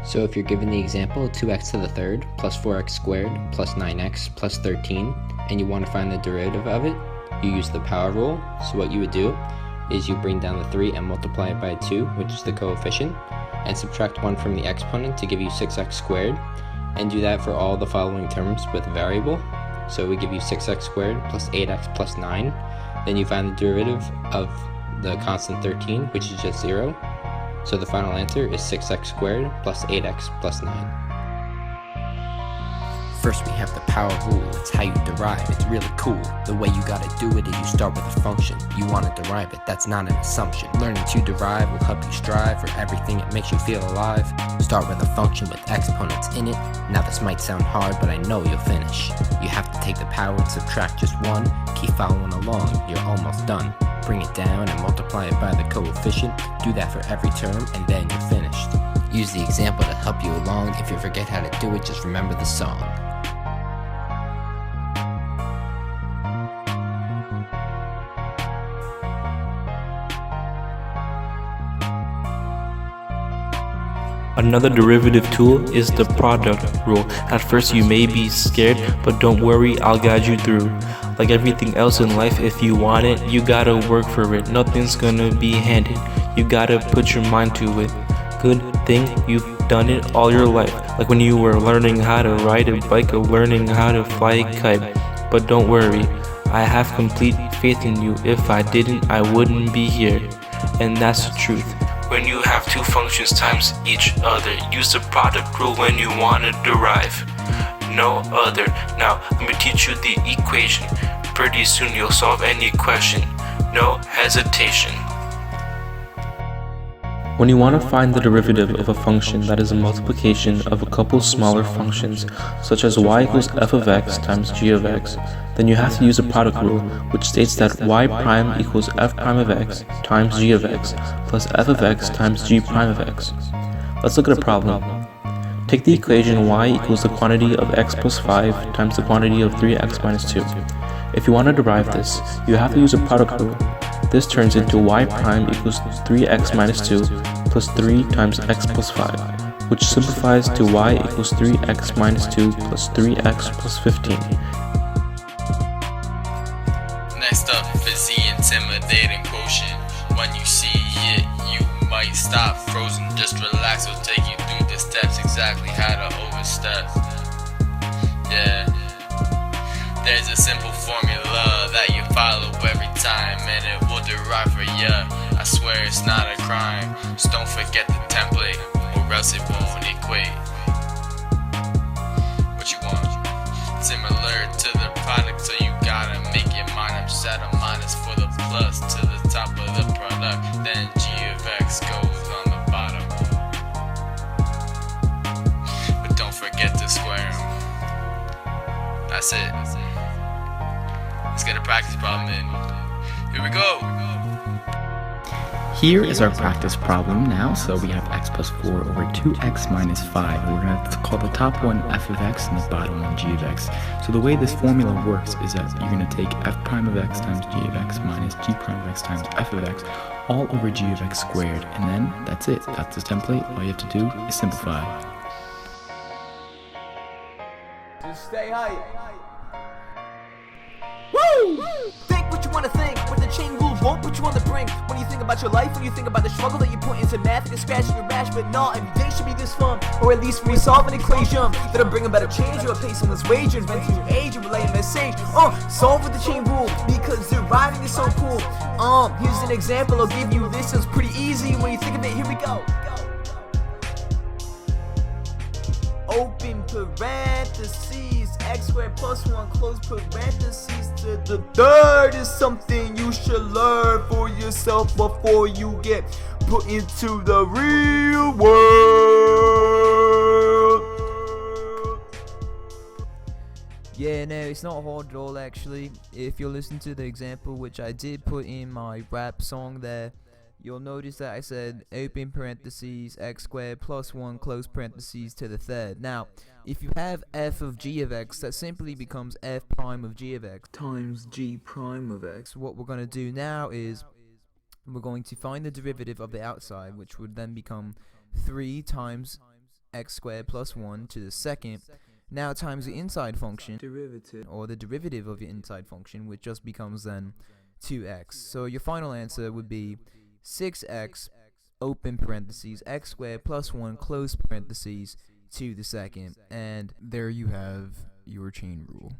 So if you're given the example 2x to the third plus 4x squared plus 9x plus 13, and you want to find the derivative of it, you use the power rule. So what you would do is you bring down the 3 and multiply it by 2, which is the coefficient, and subtract 1 from the exponent to give you 6x squared, and do that for all the following terms with a variable. So we give you 6x squared plus 8x plus 9. Then you find the derivative of the constant 13, which is just 0. So the final answer is 6x squared plus 8x plus 9. First we have the power rule, it's how you derive, it's really cool. The way you gotta do it is you start with a function. You wanna derive it, that's not an assumption. Learning to derive will help you strive for everything that makes you feel alive. Start with a function with exponents in it. Now this might sound hard, but I know you'll finish. You have to take the power and subtract just 1. Keep following along, you're almost done. Bring it down and multiply it by the coefficient. Do that for every term and then you're finished. Use the example to help you along. If you forget how to do it, just remember the song. Another derivative tool is the product rule. At first you may be scared, but don't worry, I'll guide you through. Like everything else in life, if you want it, you gotta work for it. Nothing's gonna be handed, you gotta put your mind to it. Good thing you've done it all your life, like when you were learning how to ride a bike or learning how to fly a kite. But don't worry, I have complete faith in you. If I didn't, I wouldn't be here, and that's the truth. When you have two functions times each other, use the product rule when you want to derive. No other. Now let me teach you the equation. Pretty soon you'll solve any question. No hesitation. When you want to find the derivative of a function that is a multiplication of a couple smaller functions, such as y equals f of x times g of x, then you have to use a product rule, which states that y prime equals f prime of x times g of x plus f of x times g prime of x. Let's look at a problem. Take the equation y equals the quantity of x plus 5 times the quantity of 3x minus 2. If you want to derive this, you have to use a product rule. This turns into y prime equals 3x minus 2 plus 3 times x plus 5, which simplifies to y equals 3x minus 2 plus 3x plus 15. Next up is the intimidating quotient. When you see it, you might stop frozen. Just relax, we'll take you through the steps, exactly how to overstep. Yeah. There's a simple formula that you follow every time, and it will derive for ya. I swear it's not a crime. Just don't forget the template, or else it won't equate. What you want? Similar to the product, so you gotta make your mind up. Just add a minus for the plus to the top of the product. Then g of x goes on the bottom. But don't forget to square them. That's it. Let's get a practice problem in. Here we go. Here is our practice problem now. So we have x plus 4 over 2x minus 5. We're going to call the top one f of x and the bottom one g of x. So the way this formula works is that you're going to take f prime of x times g of x minus g prime of x times f of x all over g of x squared. And then that's it. That's the template. All you have to do is simplify. Just stay high. Woo! Think what you want to think, but the chain rules won't put you on the brink. When you think about your life, when you think about the struggle that you put into math, and scratching your rash, but not every day should be this fun. Or at least when you solve an equation that'll bring a better change, or pay someone's wage, or invent a new age, or relay a message. Solve with the chain rule, because deriving is so cool. Here's an example I'll give you. This is pretty easy when you think of it. Here we go. Open parentheses, x squared plus 1 close parentheses to the third is something you should learn for yourself before you get put into the real world. Yeah, no, it's not hard at all actually. If you're listening to the example which I did put in my rap song there, you'll notice that I said open parentheses x squared plus 1 close parentheses to the third. Now, if you have f of g of x, that simply becomes f prime of g of x times g prime of x. What we're going to do now is we're going to find the derivative of the outside, which would then become 3 times x squared plus 1 to the second, now times the inside function, Derivative. or the derivative of your inside function, which just becomes then 2x. So your final answer would be 6x open parentheses x squared plus 1 close parentheses to the second. And there you have your chain rule.